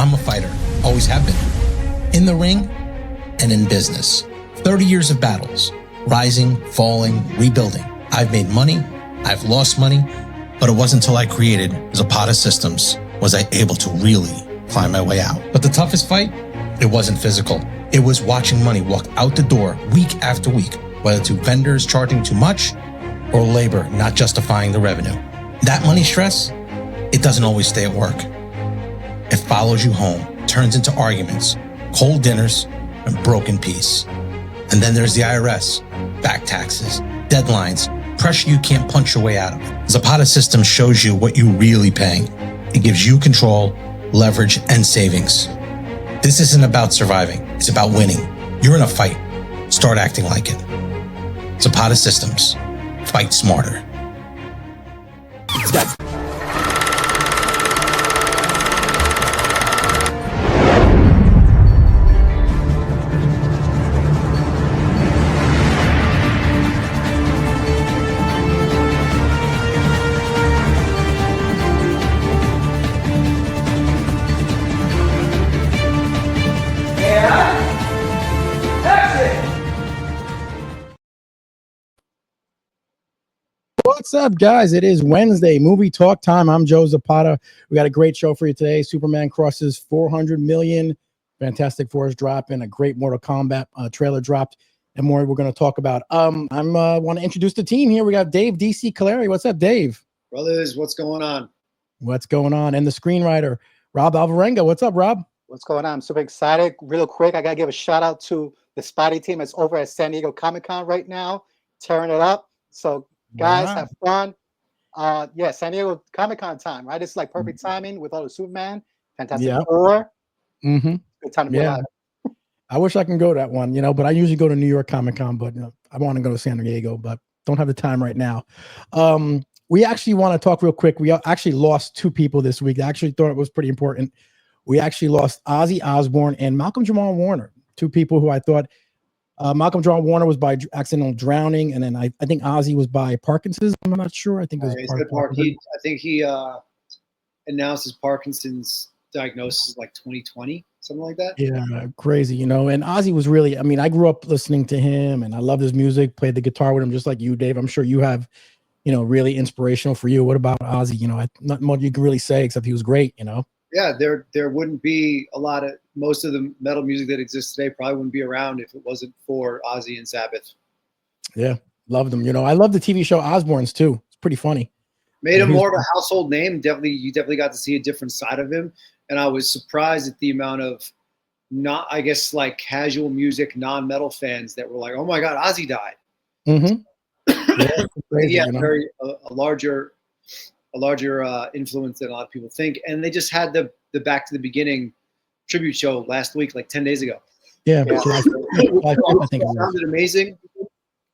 I'm a fighter, always have been. In the ring and in business. 30 years of battles, rising, falling, rebuilding. I've made money, I've lost money, but it wasn't until I created Zapata Systems was I able to really climb my way out. But the toughest fight, it wasn't physical. It was watching money walk out the door week after week, whether to vendors charging too much or labor not justifying the revenue. That money stress, it doesn't always stay at work. It follows you home, turns into arguments, cold dinners, and broken peace. And then there's the IRS, back taxes, deadlines, pressure you can't punch your way out of. Zapata Systems shows you what you're really paying. It gives you control, leverage, and savings. This isn't about surviving. It's about winning. You're in a fight. Start acting like it. Zapata Systems. Fight smarter. What's up, guys? It is Wednesday, movie talk time. I'm Joe Zapata. We got a great show for you today. Superman crosses 400 million. Fantastic Four's dropping. A great Mortal Kombat trailer dropped, and more we're going to talk about. I want to introduce the team here. We got Dave DC Callari. What's up, Dave? Brothers, what's going on? What's going on? And the screenwriter, Rob Alvarenga. What's up, Rob? What's going on? I'm super excited. Real quick, I got to give a shout out to the Spotty team that's over at San Diego Comic-Con right now, tearing it up. So, guys, have fun. Yeah, San Diego Comic-Con time, right? It's like perfect timing with all the Superman, Fantastic Four. Good time to be alive. I wish I can go to that one, but I usually go to New York Comic-Con, but I want to go to San Diego, but don't have the time right now. We actually want to talk real quick. We actually lost two people this week. I actually thought it was pretty important. We actually lost Ozzy Osbourne and Malcolm Jamal Warner, two people who I thought Malcolm Jamal Warner was by accidental drowning, and then I think Ozzy was by Parkinson's. I'm not sure. I think it was I think he announced his Parkinson's diagnosis like 2020, something like that. Yeah, crazy, And Ozzy was really, I grew up listening to him, and I loved his music, played the guitar with him just like you, Dave. I'm sure you have, really inspirational for you. What about Ozzy? Not much you can really say except he was great, Yeah, there wouldn't be most of the metal music that exists today probably wouldn't be around if it wasn't for Ozzy and Sabbath. Yeah, loved them. I love the TV show Osbournes too. It's pretty funny. Made him more of a household name. You definitely got to see a different side of him, and I was surprised at the amount of like casual music, non-metal fans that were like, "Oh my God, Ozzy died." Mm-hmm. Yeah, crazy, a larger influence than a lot of people think, and they just had the Back to the Beginning tribute show last week, like 10 days ago. Yeah, I think it sounded amazing.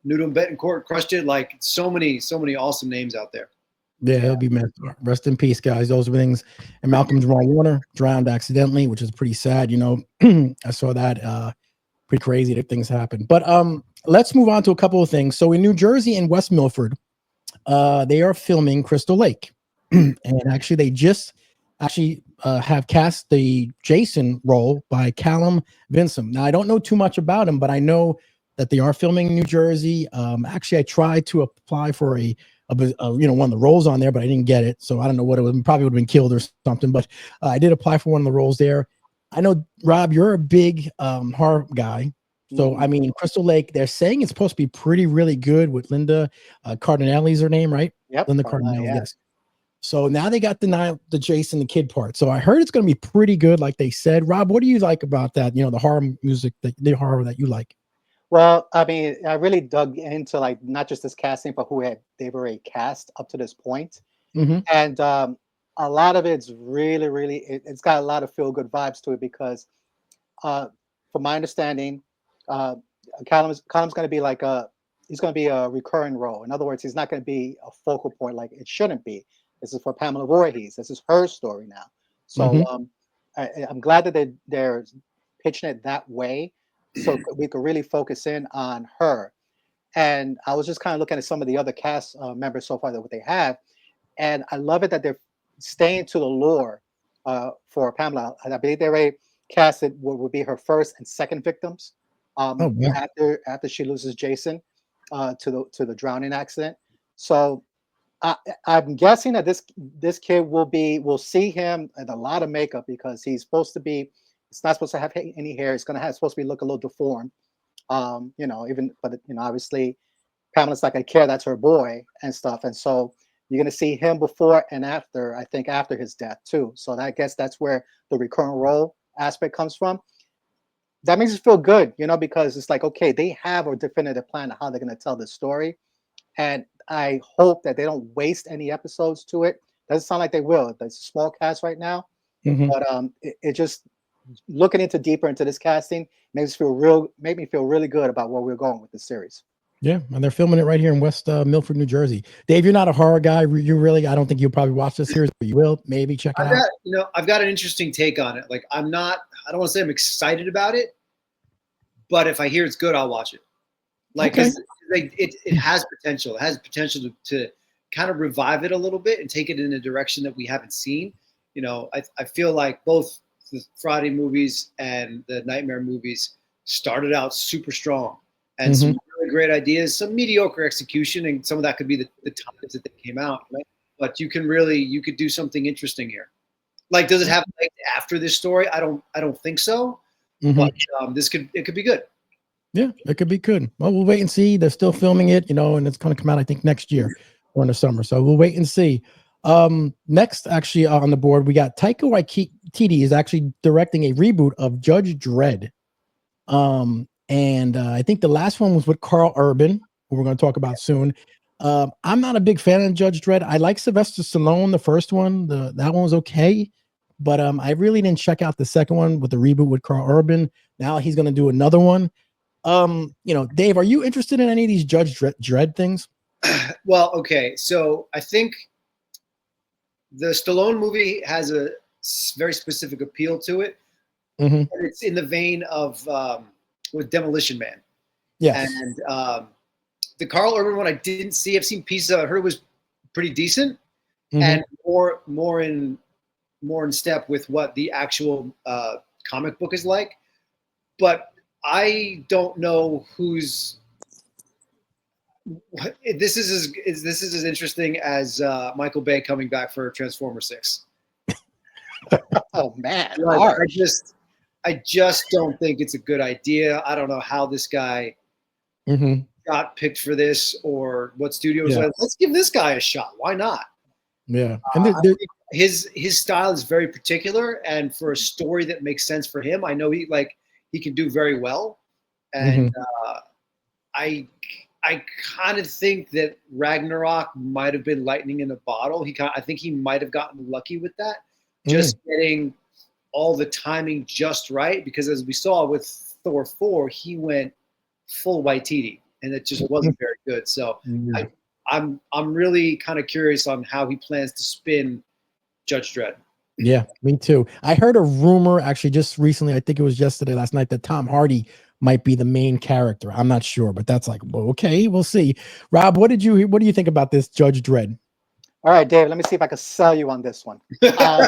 Newton Betancourt crushed it. Like so many awesome names out there. Yeah, he'll be missed. Rest in peace, guys. Those things. And Malcolm Jamal Warner drowned accidentally, which is pretty sad. I saw that. Pretty crazy that things happen. But let's move on to a couple of things. So in New Jersey and West Milford, they are filming Crystal Lake, and actually they just have cast the Jason role by Callum Vincent. Now I don't know too much about him, but I know that they are filming in New Jersey. Actually, I tried to apply for one of the roles on there, but I didn't get it. So I don't know what it was. Probably would have been killed or something. But I did apply for one of the roles there. I know, Rob, you're a big horror guy. So, Crystal Lake, they're saying it's supposed to be really good with Linda Cardinelli's her name, right? Yep. Linda Cardinelli, yes. So now they got the Jason the Kid part. So I heard it's going to be pretty good, like they said. Rob, what do you like about that? The horror music, the horror that you like? Well, I really dug into like not just this casting, but they were a cast up to this point. Mm-hmm. And a lot of it's really, it's got a lot of feel good vibes to it because, from my understanding, Callum's going to be he's going to be a recurring role. In other words, he's not going to be a focal point like it shouldn't be. This is for Pamela Voorhees. This is her story now. So I'm glad that they're pitching it that way, so we could really focus in on her. And I was just kind of looking at some of the other cast members so far that what they have, and I love it that they're staying to the lore for Pamela. I believe they already casted what would be her first and second victims Oh, yeah. after she loses Jason to the drowning accident. So I'm guessing that this kid we'll see him in a lot of makeup because he's supposed to be. It's not supposed to have any hair. It's supposed to be look a little deformed. Obviously Pamela's not gonna care. That's her boy and stuff. And so you're gonna see him before and after. I think after his death too. So I guess that's where the recurrent role aspect comes from. That makes us feel good, because it's like, okay, they have a definitive plan of how they're gonna tell this story. And I hope that they don't waste any episodes to it. Doesn't sound like they will. There's a small cast right now, but it just looking deeper into this casting made me feel really good about where we're going with this series. Yeah, and they're filming it right here in West Milford, New Jersey. Dave, you're not a horror guy. I don't think you'll probably watch this series, but you will maybe check it out. I've got an interesting take on it. Like I don't want to say I'm excited about it, but if I hear it's good, I'll watch it. Like it has potential. It has potential to kind of revive it a little bit and take it in a direction that we haven't seen. I feel like both the Friday movies and the Nightmare movies started out super strong and some really great ideas, some mediocre execution, and some of that could be the times that they came out. Right? But you could do something interesting here. Like, does it have legs after this story? I don't think so. But it could be good. Yeah, it could be good. Well, we'll wait and see. They're still filming it, and it's going to come out, I think, next year or in the summer. So we'll wait and see. Next, actually, on the board, we got Taika Waititi is actually directing a reboot of Judge Dredd. And I think the last one was with Carl Urban, who we're going to talk about soon. I'm not a big fan of Judge Dredd. I like Sylvester Stallone, the first one. That one was okay. But I really didn't check out the second one with the reboot with Carl Urban. Now he's going to do another one. Dave, are you interested in any of these Judge Dredd things? Well, okay. So I think the Stallone movie has a very specific appeal to it. And it's in the vein of with Demolition Man. Yes. And the Carl Urban one I didn't see. I've seen pieces of it. I heard it was pretty decent and more in step with what the actual comic book is like. But I don't know this is as interesting as Michael Bay coming back for Transformer 6. Oh man, I just don't think it's a good idea. I don't know how this guy got picked for this or what studios like. Let's give this guy a shot. Why not? Yeah, and his style is very particular, and for a story that makes sense for him, I know he can do very well. And I kind of think that Ragnarok might have been lightning in a bottle. I think he might have gotten lucky with that, just getting all the timing just right. Because as we saw with Thor 4, he went full Waititi, and it just wasn't very good. So I'm really kind of curious on how he plans to spin Judge Dredd. Yeah, me too. I heard a rumor actually just recently, I think it was last night, that Tom Hardy might be the main character. I'm not sure, but that's like, well, okay, we'll see. Rob, what do you think about this Judge Dredd? All right, Dave, let me see if I can sell you on this one. All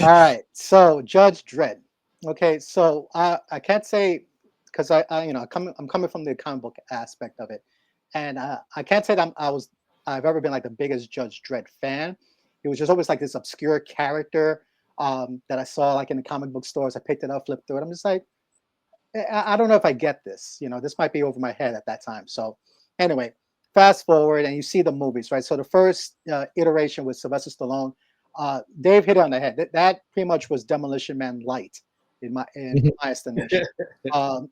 right, so Judge Dredd. Okay, so I can't say, because I'm coming from the comic book aspect of it, and I can't say that I've ever been like the biggest Judge Dredd fan. It was just always like this obscure character that I saw like in the comic book stores. I picked it up, flipped through it. I'm just like, I don't know if I get this. This might be over my head at that time. So anyway, fast forward and you see the movies, right? So the first iteration with Sylvester Stallone, Dave hit it on the head. That pretty much was Demolition Man light in my estimation.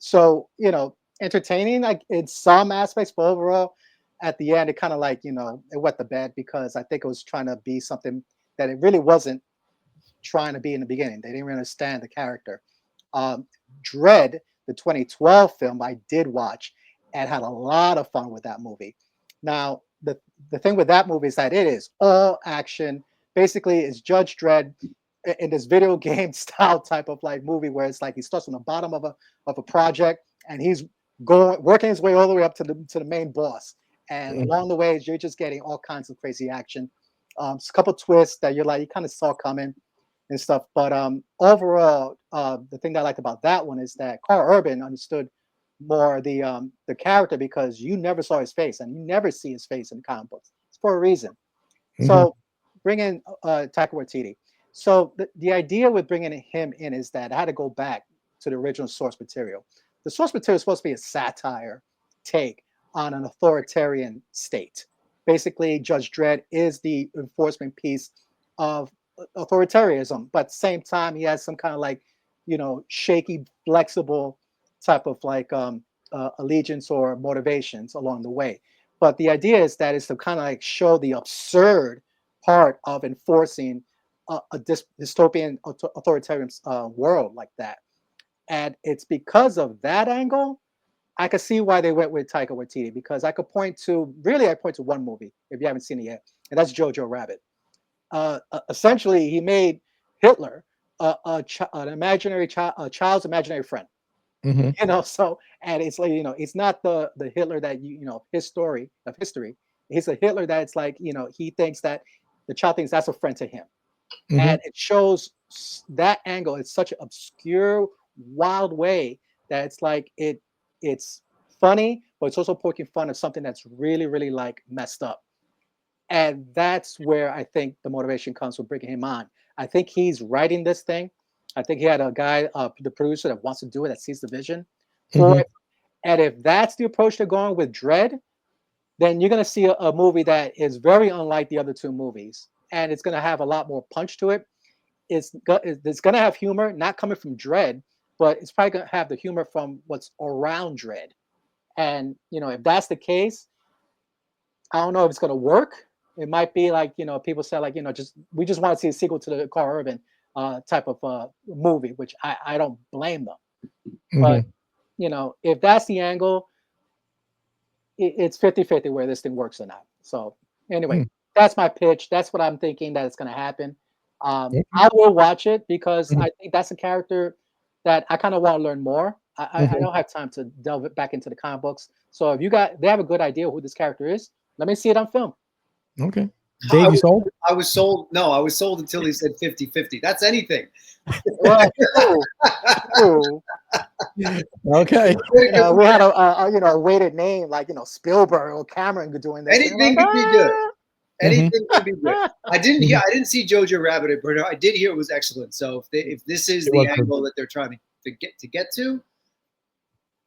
So entertaining like in some aspects, but overall, at the end, it kind of like, it wet the bed because I think it was trying to be something that it really wasn't trying to be in the beginning. They didn't really understand the character. Dredd, the 2012 film, I did watch and had a lot of fun with that movie. Now, the thing with that movie is that it is all action. Basically, it's Judge Dredd in this video game style type of like movie where it's like he starts on the bottom of a project and he's working his way all the way up to the main boss. And along the way, you're just getting all kinds of crazy action. A couple twists that you kind of saw coming and stuff. But overall, the thing that I liked about that one is that Carl Urban understood more the character, because you never saw his face, and you never see his face in the comic books. It's for a reason. So bring in Taika Waititi. So the idea with bringing him in is that I had to go back to the original source material. The source material is supposed to be a satire take on an authoritarian state. Basically, Judge Dredd is the enforcement piece of authoritarianism, but at the same time, he has some kind of like, shaky, flexible type of like allegiance or motivations along the way. But the idea is that is to kind of like show the absurd part of enforcing a dystopian authoritarian world like that. And it's because of that angle, I could see why they went with Taika Waititi, because I point to one movie, if you haven't seen it yet, and that's Jojo Rabbit. Essentially, he made Hitler an imaginary child's imaginary friend. So, and it's like, it's not the Hitler that history. It's a Hitler that's like, he thinks that the child thinks that's a friend to him. And it shows that angle. It's such an obscure, wild way that it's like it's funny, but it's also poking fun of something that's really, really like messed up. And that's where I think the motivation comes from bringing him on. I think he's writing this thing. I think he had a guy, the producer, that wants to do it, that sees the vision for it. And if that's the approach they're going with Dredd, then you're going to see a movie that is very unlike the other two movies. And it's going to have a lot more punch to it. It's going to have humor, not coming from Dredd, but it's probably going to have the humor from what's around Dredd. And, if that's the case, I don't know if it's going to work. It might be like, people say like, we just want to see a sequel to the Carl Urban type of movie, which I don't blame them. But, if that's the angle, it's 50-50 where this thing works or not. So anyway, that's my pitch. That's what I'm thinking that it's going to happen. I will watch it because I think that's a character that I kind of want to learn more. I don't have time to delve back into the comic books. So if they have a good idea who this character is, let me see it on film. Okay. Dave, you sold? I was sold. No, I was sold until he said 50-50. That's anything. Okay. We had a weighted name like Spielberg or Cameron doing that. Anything could be good. Anything could be good. I didn't see Jojo Rabbit, but I did hear it was excellent. So if this is the angle that they're trying to get to,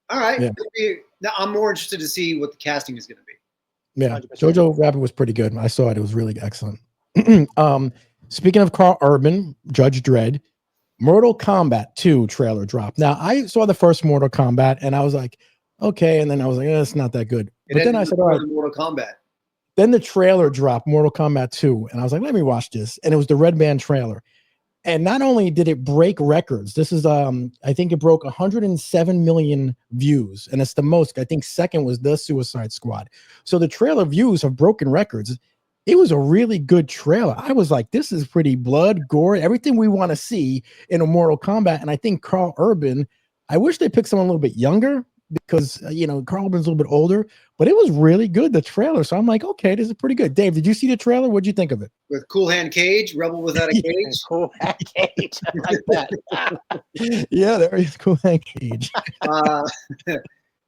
all right. Yeah. Now I'm more interested to see what the casting is going to be. Yeah, 100%. Jojo Rabbit was pretty good. I saw it. It was really excellent. Speaking of Carl Urban, Judge Dredd, Mortal Kombat 2 trailer dropped. Now, I saw the first Mortal Kombat, and I was like, okay. And then I was like, it's not that good. But then I said, all right. Mortal Kombat. Then the trailer dropped, Mortal Kombat 2. And I was like, let me watch this. And it was the Red Band trailer. And not only did it break records, this is, I think it broke 107 million views. And it's the most, I think second was The Suicide Squad. So the trailer views have broken records. It was a really good trailer. I was like, this is pretty blood, gore, everything we want to see in a Mortal Kombat. And I think Carl Urban, I wish they picked someone a little bit younger because, Carl Urban's a little bit older, but it was really good, the trailer. So I'm like, okay, this is pretty good. Dave, did you see the trailer? What'd you think of it? With Cool Hand Cage, Rebel Without a Cage. Cool Hand Cage. I like that. Yeah, there is Cool Hand Cage.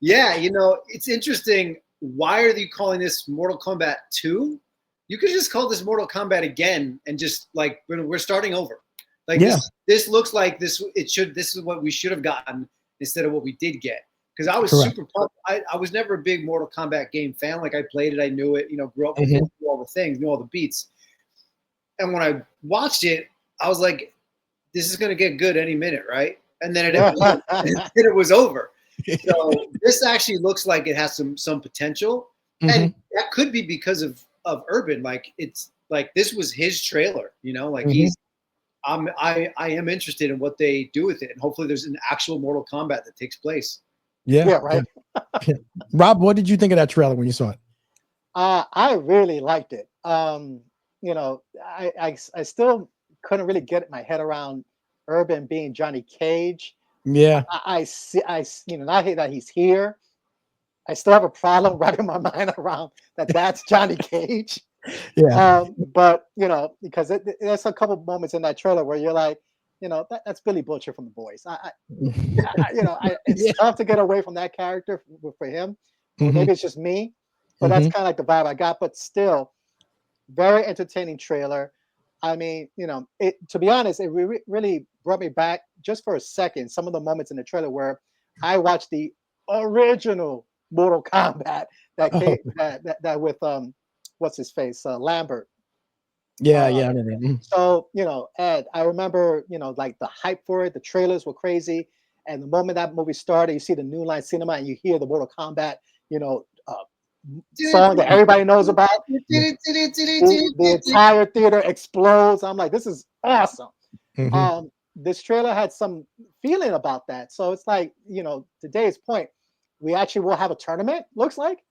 Yeah, it's interesting. Why are they calling this Mortal Kombat 2? You could just call this Mortal Kombat again and just like we're starting over. Like this looks like this. This is what we should have gotten instead of what we did get. Because I was super pumped. I was never a big Mortal Kombat game fan. Like I played it, I knew it. Grew up with it, knew all the things, knew all the beats. And when I watched it, I was like, "This is gonna get good any minute, right?" And then it was over. So this actually looks like it has some potential, and that could be because of Urban. Like it's like this was his trailer, like I am interested in what they do with it, and hopefully there's an actual Mortal Kombat that takes place. Yeah, right. Rob, what did you think of that trailer when you saw it? I really liked it. I still couldn't really get my head around Urban being Johnny Cage. Yeah, I see. Now that he's here, I still have a problem wrapping my mind around that's Johnny Cage. Yeah. But because there's a couple moments in that trailer where you're like, that's Billy Butcher from The Boys. It's Yeah. tough to get away from that character for him. Or Mhm. maybe it's just me, but that's Mhm. kind of like the vibe I got. But still, very entertaining trailer. I mean, to be honest, it really brought me back just for a second. Some of the moments in the trailer where I watched the original Mortal Kombat that Oh, came that with what's his face, Lambert. yeah, Uh, yeah. I remember. Mhm. so, Ed, I remember, like the hype for it, the trailers were crazy. And the moment that movie started, you see the New Line Cinema and you hear the Mortal Kombat, song that everybody knows about. The entire theater explodes. I'm like, this is awesome. Mhm. This trailer had some feeling about that. So it's like, today's point, we actually will have a tournament, looks like,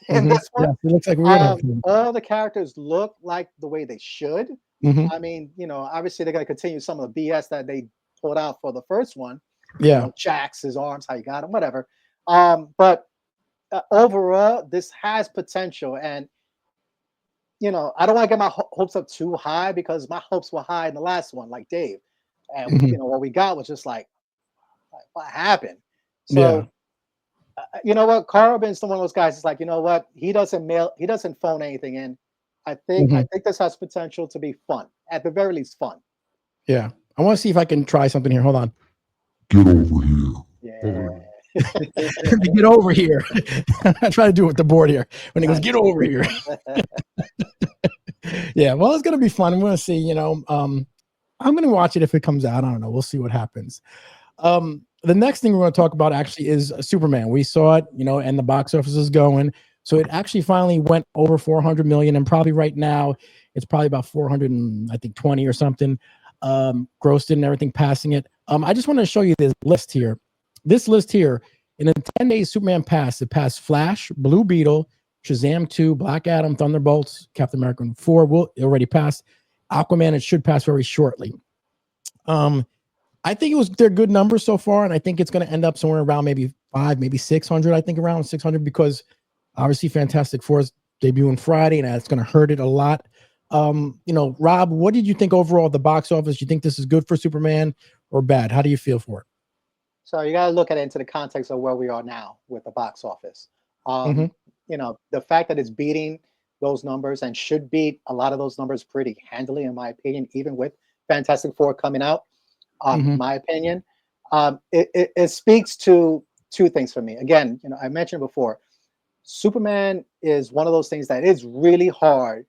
in Mhm. this Yeah, one. it looks like we're gonna have fun. All the characters look like the way they should. Mhm. I mean, obviously they're going to continue some of the BS that they pulled out for the first one. Yeah. Jax, his arms, how you got him, whatever. But overall, this has potential, and I don't want to get my hopes up too high because my hopes were high in the last one, like Dave, and Mhm. what we got was just like what happened. Yeah. So you know what, Carl Urban's one of those guys. It's like, what, he doesn't phone anything in. I Mhm. think this has potential to be fun, at the very least, fun. Yeah. I want to see if I can try something here. Hold on. Get over here. Yeah, Get over here. I try to do it with the board here. When he goes, get nice. over here. Yeah. Well, it's gonna be fun. I'm gonna see. I'm gonna watch it if it comes out. I don't know. We'll see what happens. The next thing we're going to talk about actually is Superman. We saw it, and the box office is going. So it actually finally went over 400 million, and probably right now it's probably about 400 and I think 20 or something, grossed in and everything, passing it. I just want to show you this list here. This list here, in the 10 days Superman passed, it passed Flash, Blue Beetle, Shazam 2, Black Adam, Thunderbolts, Captain America 4. It already passed. Aquaman, it should pass very shortly. I think they're good numbers so far, and I think it's going to end up somewhere around maybe 5, maybe 600. I think around 600 because obviously Fantastic Four is debuting Friday, and that's going to hurt it a lot. Rob, what did you think overall of the box office? You think this is good for Superman or bad? How do you feel for it? So you got to look at it into the context of where we are now with the box office. Mm-hmm. The fact that it's beating those numbers and should beat a lot of those numbers pretty handily, in my opinion, even with Fantastic Four coming out. Mm-hmm. My opinion, it speaks to two things for me. Again, I mentioned before, Superman is one of those things that is really hard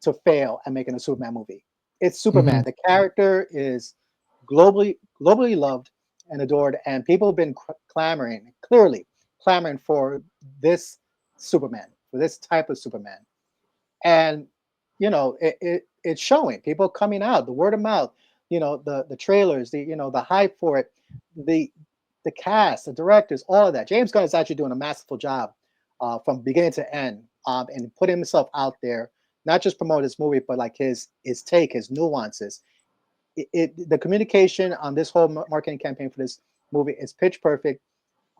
to fail at making a Superman movie. It's Superman. Mm-hmm. The character is globally loved and adored, and people have been clearly clamoring for this Superman, for this type of Superman. And it's showing. People coming out, the word of mouth, the trailers, the hype for it, the cast, the directors, all of that. James Gunn is actually doing a masterful job from beginning to end, and putting himself out there, not just promote his movie, but like his take, his nuances. The communication on this whole marketing campaign for this movie is pitch perfect.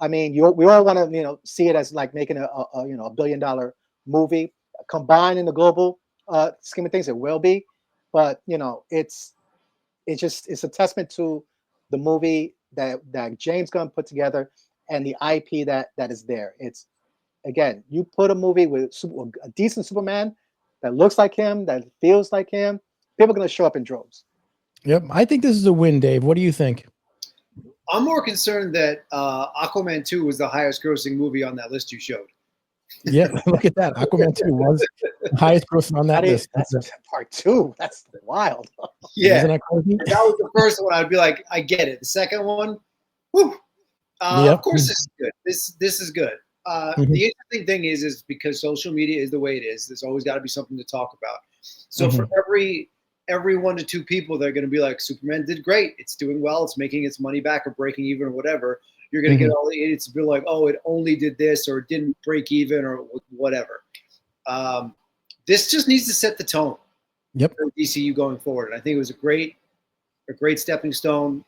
I mean, we all want to see it as like making a $1 billion movie. Combined in the global scheme of things, it will be, but it's a testament to the movie that James Gunn put together and the IP that is there. It's, again, you put a movie with a decent Superman that looks like him, that feels like him, people are going to show up in droves. Yep. I think this is a win, Dave. What do you think? I'm more concerned that Aquaman 2 was the highest grossing movie on that list you showed. Yeah, look at that. Aquaman 2 was the highest grossing on that list. That's part 2. That's wild. Yeah. Isn't that crazy? If that was the first one, I'd be like, I get it. The second one, whew. Yep. Of course, this is good. This is good. The interesting thing is because social media is the way it is. There's always got to be something to talk about. So for every 1 to 2 people, they're going to be like, Superman did great. It's doing well. It's making its money back or breaking even or whatever. You're going to get all the idiots to be like, oh, it only did this or it didn't break even or whatever. This just needs to set the tone. Yep. For DCU going forward. And I think it was a great stepping stone.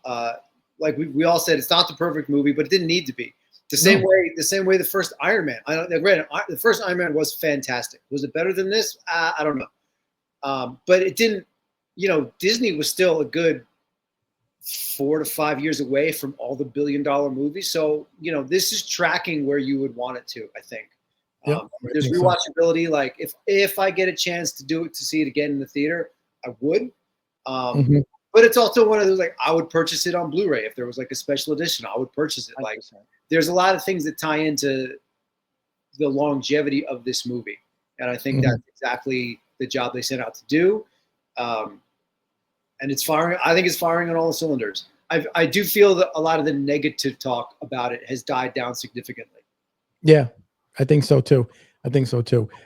Like we all said, it's not the perfect movie, but it didn't need to be. The same way the first Iron Man. Granted, the first Iron Man was fantastic. Was it better than this? I don't know. But it didn't. Disney was still a good 4 to 5 years away from all the billion-dollar movies. So this is tracking where you would want it to. I think. There's rewatchability. Like if I get a chance to see it again in the theater, I would. But it's also one of those, like, I would purchase it on Blu-ray if there was like a special edition. I would purchase it. 100%. Like, there's a lot of things that tie into the longevity of this movie, and I think that's exactly the job they set out to do. And it's firing. I think it's firing on all the cylinders. I do feel that a lot of the negative talk about it has died down significantly. Yeah, I think so too.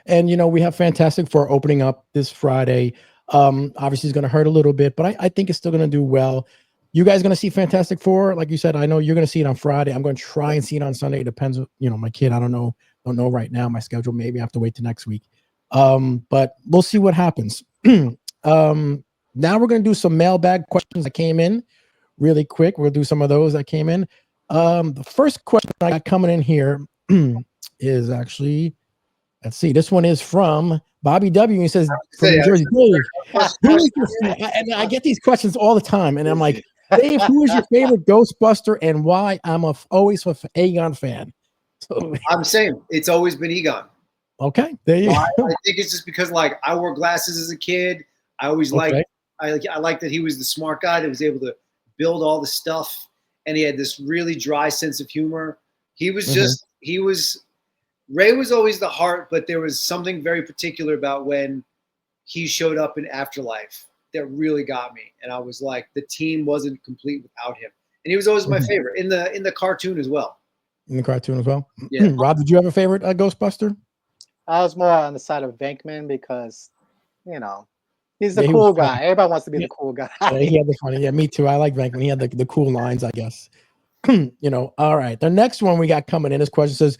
And we have Fantastic Four opening up this Friday. Obviously it's going to hurt a little bit, but I think it's still going to do well. You guys going to see Fantastic Four? Like you said, I know you're going to see it on Friday. I'm going to try and see it on Sunday. It depends. My kid, I don't know right now my schedule. Maybe I have to wait till next week. But we'll see what happens. Now we're going to do some mailbag questions that came in really quick. We'll do some of those that came in. The first question I got coming in here is actually, let's see. This one is from Bobby W. He says, from New Jersey, Dave, and I get these questions all the time, and I'm like, Dave, who is your favorite Ghostbuster and why? I'm always an Egon fan. So, I'm the same. It's always been Egon. Okay, there you go. I think it's just because, like, I wore glasses as a kid. I always liked. I like that he was the smart guy that was able to build all the stuff, and he had this really dry sense of humor. He was Ray was always the heart, but there was something very particular about when he showed up in Afterlife that really got me, and I was like, the team wasn't complete without him, and he was always my favorite in the cartoon as well. In the cartoon as well. Yeah. Rob, did you have a favorite Ghostbuster? I was more on the side of Venkman because, he's the cool guy. Everybody wants to be the cool guy. Yeah, he had the funny. Yeah, me too. I like Venkman. He had the cool lines, I guess. All right. The next one we got coming in, this question says,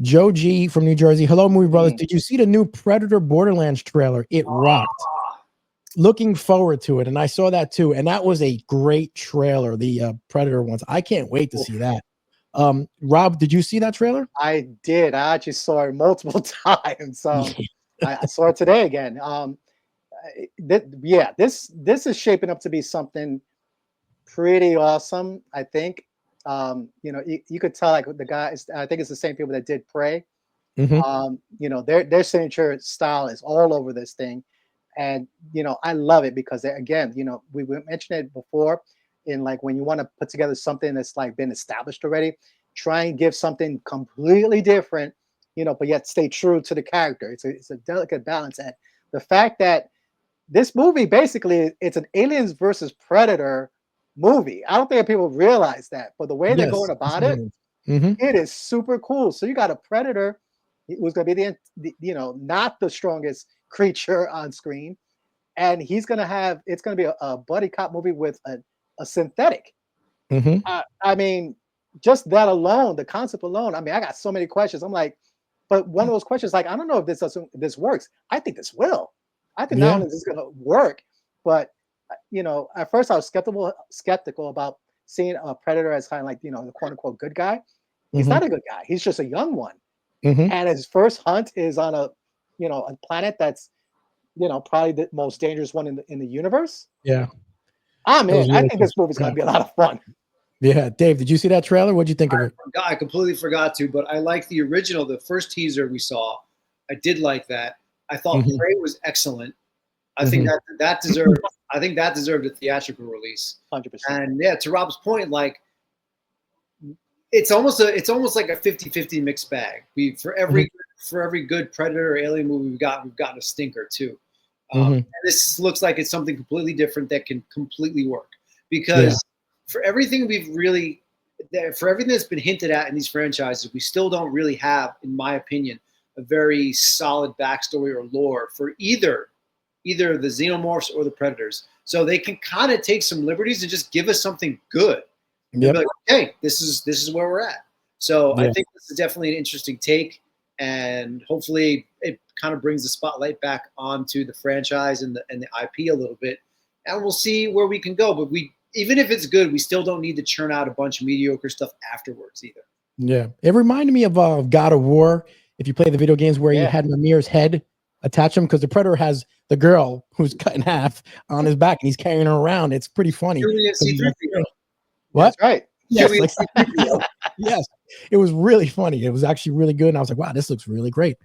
Joe G from New Jersey. Hello, movie brothers. Did you see the new Predator Borderlands trailer? It rocked. Looking forward to it. And I saw that too. And that was a great trailer, the Predator ones. I can't wait to see that. Rob, did you see that trailer? I did. I actually saw it multiple times. I saw it today again. This is shaping up to be something pretty awesome, I think. You could tell, like, the guys, I think it's the same people that did Prey. Their signature style is all over this thing. And, I love it because, again, we mentioned it before, in, like, when you want to put together something that's, like, been established already, try and give something completely different, but yet stay true to the character. It's a delicate balance. And the fact that this movie, basically, it's an aliens versus Predator movie. I don't think people realize that, but the way they're going about it, it is super cool. So you got a Predator who's going to be not the strongest creature on screen, and it's going to be a buddy cop movie with a synthetic. I mean, just that alone, the concept alone. I mean, I got so many questions. I'm like, but one of those questions, like, I don't know if this works. I think this will. I think not only is this going to work, but at first I was skeptical about seeing a Predator as kind of like, the quote unquote good guy. He's not a good guy. He's just a young one. And his first hunt is on a planet that's, probably the most dangerous one in the universe. Yeah. I think this movie's going to be a lot of fun. Yeah. Dave, did you see that trailer? What'd you think of it? I completely forgot to, but I like the original, the first teaser we saw. I did like that. I thought Prey was excellent. I think that deserved. I think that deserved a theatrical release. 100%. And yeah, to Rob's point, like, it's almost like a 50-50 mixed bag. For every good Predator or Alien movie we've gotten a stinker too. And this looks like it's something completely different that can completely work, because for everything that's been hinted at in these franchises, we still don't really have, in my opinion, a very solid backstory or lore for either the Xenomorphs or the Predators. So they can kind of take some liberties and just give us something good. Be like, hey, this is where we're at. So I think this is definitely an interesting take, and hopefully it kind of brings the spotlight back onto the franchise and the IP a little bit, and we'll see where we can go. But even if it's good, we still don't need to churn out a bunch of mediocre stuff afterwards either. Yeah, it reminded me of God of War. If you play the video games where he Yeah. had Mimir's head attach him, because the Predator has the girl who's cut in half on his back and he's carrying her around. It's pretty funny. Chewie and 'Cause he's like, C-3PO. what? That's right. Yes, Chewie like, and C-3PO. yes, it was really funny. It was actually really good, and I was like, wow, this looks really great.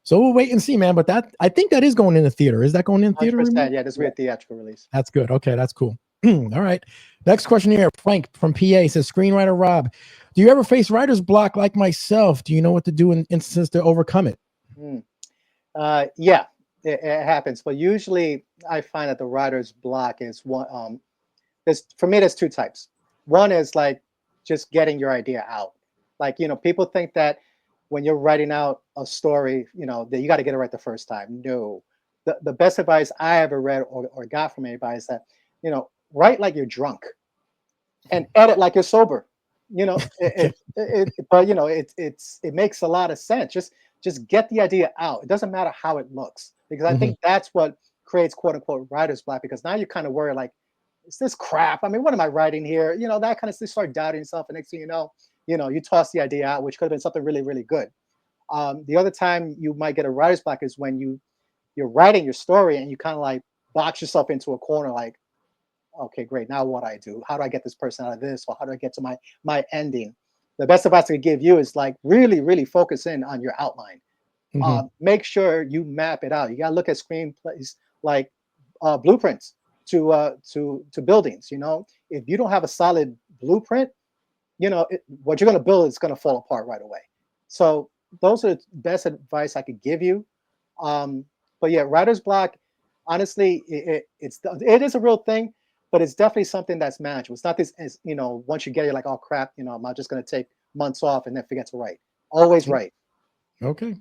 So we'll wait and see, man. But that, I think that is going in the theater. Is that going in theater? 100%. Yeah, this will be a theatrical release. That's good. Okay, that's cool. All right. Next question here. Frank from PA says, Screenwriter Rob, do you ever face writer's block like myself? Do you know what to do in instances to overcome it? Yeah, it happens. But usually I find that the writer's block is one. For me, there's two types. One is like just getting your idea out. Like, people think that when you're writing out a story, that you got to get it right the first time. No. The best advice I ever read or got from anybody is that, write like you're drunk and edit like you're sober. But it makes a lot of sense. Just get the idea out. It doesn't matter how it looks, because I think that's what creates quote unquote writer's block, because now you're kind of worried, like, is this crap? I mean, what am I writing here? That kind of stuff. Start doubting yourself, and next thing you know, you toss the idea out, which could have been something really, really good. The other time you might get a writer's block is when you're writing your story and you kind of like box yourself into a corner, like, okay, great. Now what do I do? How do I get this person out of this? Or how do I get to my ending? The best advice I could give you is like really, really focus in on your outline. Make sure you map it out. You gotta look at screenplays like blueprints to buildings. If you don't have a solid blueprint, what you're gonna build is gonna fall apart right away. So those are the best advice I could give you. But yeah, writer's block, honestly, it is a real thing, but it's definitely something that's manageable. It's not this, once you get it, you're like, oh crap, I'm not just going to take months off and then forget to write. Always write. Okay.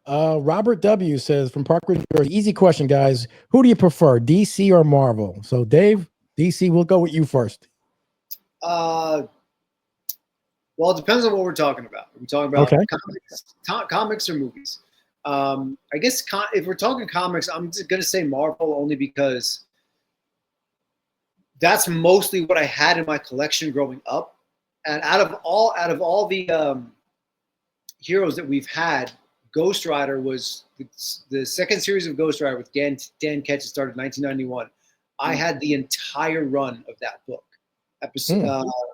Robert W says from Park Ridge, easy question, guys. Who do you prefer, DC or Marvel? So Dave, DC, we'll go with you first. Well, it depends on what we're talking about. Are we talking about comics or movies? I guess if we're talking comics, I'm just going to say Marvel, only because that's mostly what I had in my collection growing up. And out of all the heroes that we've had, Ghost Rider was the second series of Ghost Rider with Dan Ketchum started in 1991. I had the entire run of that book.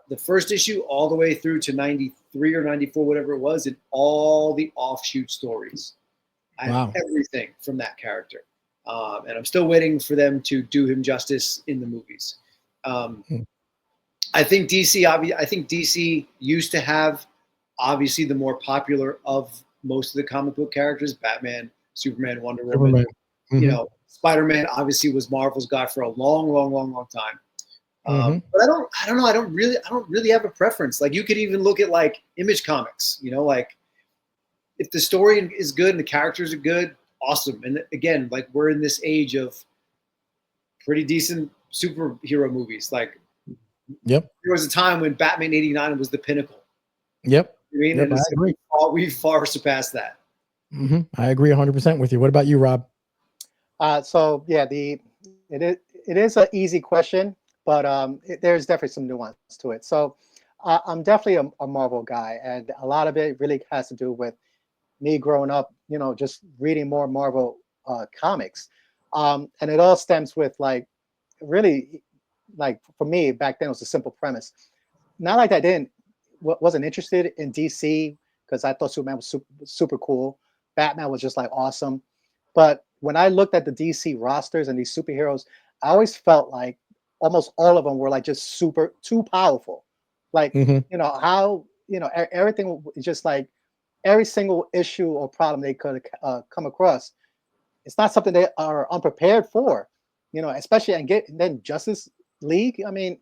The first issue all the way through to 93 or 94, whatever it was, and all the offshoot stories. I have everything from that character. And I'm still waiting for them to do him justice in the movies. I think DC used to have obviously the more popular of most of the comic book characters: Batman, Superman, Wonder Woman. Spider-Man obviously was Marvel's guy for a long time. But I don't really have a preference. Like, you could even look at like Image Comics, like, if the story is good and the characters are good, awesome. And again, like, we're in this age of pretty decent superhero movies. Like, there was a time when Batman '89 was the pinnacle. I mean, I agree. We've far surpassed that. I agree 100% with you. What about you, Rob? So yeah, it is an easy question, but there's definitely some nuance to it. So I'm definitely a Marvel guy, and a lot of it really has to do with me growing up, just reading more Marvel comics. And it all stems with, like, really, like, for me back then, it was a simple premise. Not like I wasn't interested in DC, because I thought Superman was super cool. Batman was just like awesome. But when I looked at the DC rosters and these superheroes, I always felt like almost all of them were like just too powerful. Like, how, everything is just like, every single issue or problem they could come across, it's not something they are unprepared for, especially, and then Justice League. I mean,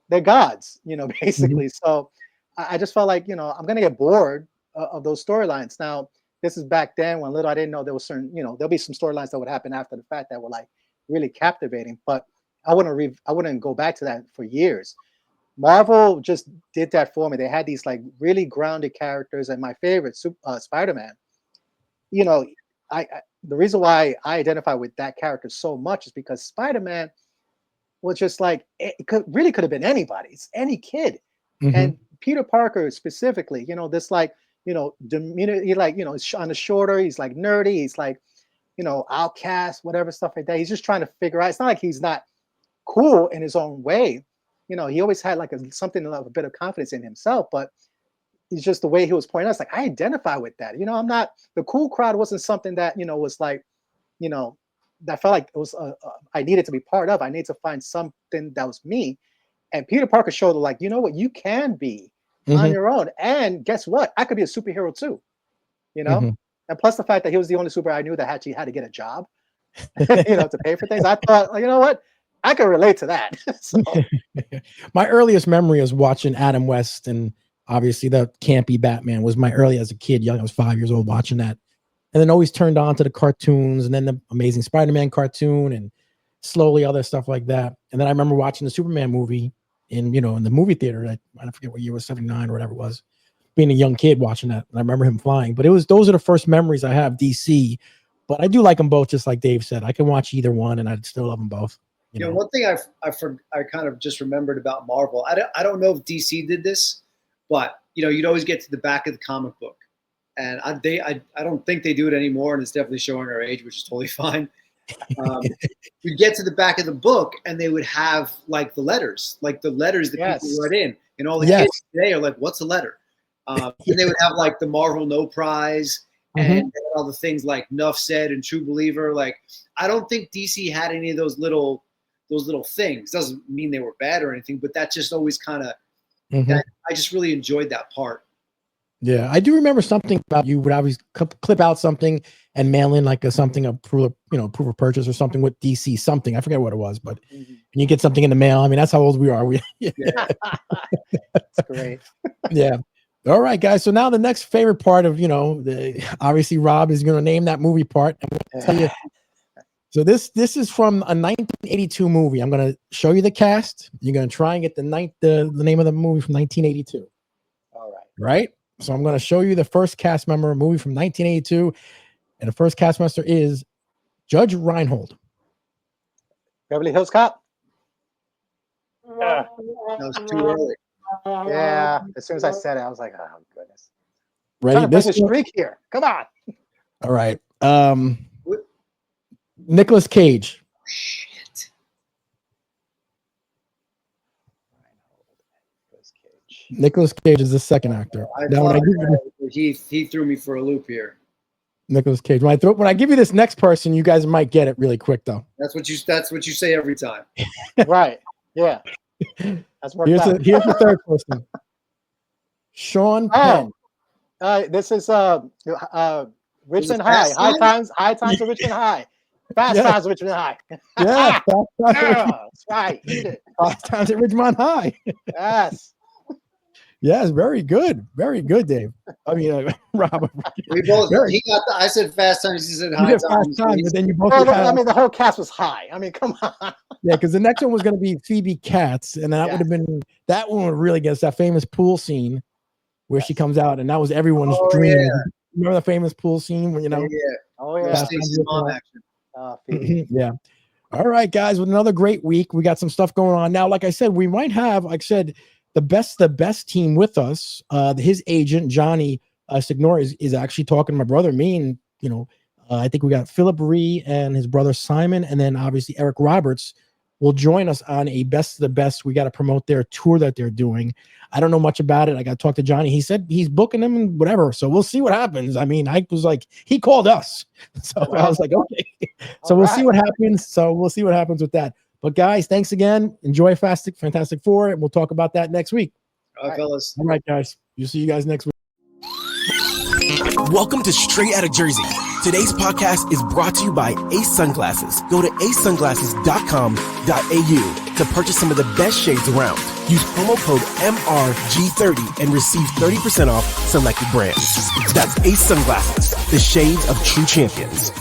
they're gods, basically. So I just felt like, I'm going to get bored of those storylines. Now, this is back then when little I didn't know there was certain, there'll be some storylines that would happen after the fact that were like really captivating, but I wouldn't go back to that for years. Marvel just did that for me. They had these like really grounded characters, and my favorite, Spider-Man. The reason why I identify with that character so much is because Spider-Man was just like, really could have been anybody. It's any kid, and Peter Parker specifically, you know, this like, you know, demeanor, he like, you know, he's on the shorter, he's like nerdy, he's like, you know, outcast, whatever, stuff like that. He's just trying to figure out. It's not like he's not cool in his own way. You know, he always had like something of a bit of confidence in himself, but it's just the way he was pointing out. It's like, I identify with that. You know, I'm not, the cool crowd wasn't something that, you know, was like, you know, that felt like it was, I needed to be part of. I need to find something that was me. And Peter Parker showed like, you know what, you can be on your own. And guess what? I could be a superhero too, you know? And plus the fact that he was the only superhero I knew that actually had to get a job, you know, to pay for things. I thought, you know what? I can relate to that. So. My earliest memory is watching Adam West, and obviously the campy Batman was my early as a kid. Young, I was 5 years old watching that, and then always turned on to the cartoons, and then the Amazing Spider-Man cartoon, and slowly other stuff like that. And then I remember watching the Superman movie in the movie theater. I forget what year it was, 79 or whatever it was. Being a young kid watching that, and I remember him flying. But those are the first memories I have DC. But I do like them both, just like Dave said. I can watch either one, and I'd still love them both. You know, one thing I kind of just remembered about Marvel. I don't know if DC did this, but you know, you'd always get to the back of the comic book, and I don't think they do it anymore, and it's definitely showing our age, which is totally fine. You'd get to the back of the book, and they would have like the letters that people write in, and all the kids today are like, "What's a letter?" And they would have like the Marvel No Prize. And all the things like Nuff Said and True Believer. Like, I don't think DC had any of those little things. Doesn't mean they were bad or anything, but that just always kind of, I just really enjoyed that part. Yeah, I do remember something about you would always clip out something and mail in like a proof of purchase or something with DC something. I forget what it was, but and you get something in the mail. I mean, that's how old we are. That's great. Yeah. All right, guys. So now the next favorite part of, obviously Rob is going to name that movie part. I'm going to tell you. So this is from a 1982 movie. I'm going to show you the cast. You're going to try and get the name of the movie from 1982. All right. Right? So I'm going to show you the first cast member movie from 1982. And the first cast member is Judge Reinhold. Beverly Hills Cop? That was too early. Yeah. As soon as I said it, I was like, oh, goodness. Ready? This is streak here. Come on. All right. Nicolas Cage. Shit. Nicolas Cage is the second actor. He threw me for a loop here. Nicolas Cage. When I give you this next person, you guys might get it really quick, though. That's what you say every time. Right. Yeah. That's here's the third person. Sean Penn. This is Richmond High. High times of Richmond High. Fast times of Richmond High. Yeah. That's right. Eat it. Fast times at Richmond High. Yes. Yes, very good. Very good, Dave. I mean, Rob. We both. I said fast times. He said high times. But then you both. I mean, the whole cast was high. I mean, come on. Yeah, because the next one was going to be Phoebe Katz, and that would have been that one would really get us that famous pool scene where she comes out, and that was everyone's dream. Yeah. Remember the famous pool scene when yeah. All right, guys, with another great week, we got some stuff going on now. Like I said, we might have, like I said, the best team with us. His agent Johnny Signor is actually talking to my brother, me, and I think we got Philip Ree and his brother Simon, and then obviously Eric Roberts will join us on a best of the best. We got to promote their tour that they're doing. I don't know much about it. I got to talk to Johnny. He said he's booking them and whatever. So we'll see what happens. I mean, I was like, he called us. So I was like, okay. So we'll see what happens. So we'll see what happens with that. But guys, thanks again. Enjoy Fantastic Four, and we'll talk about that next week. All right, fellas. All right, guys. We'll see you guys next week. Welcome to Straight Outta Jersey. Today's podcast is brought to you by Ace Sunglasses. Go to acesunglasses.com.au to purchase some of the best shades around. Use promo code MRG30 and receive 30% off selected brands. That's Ace Sunglasses, the shades of true champions.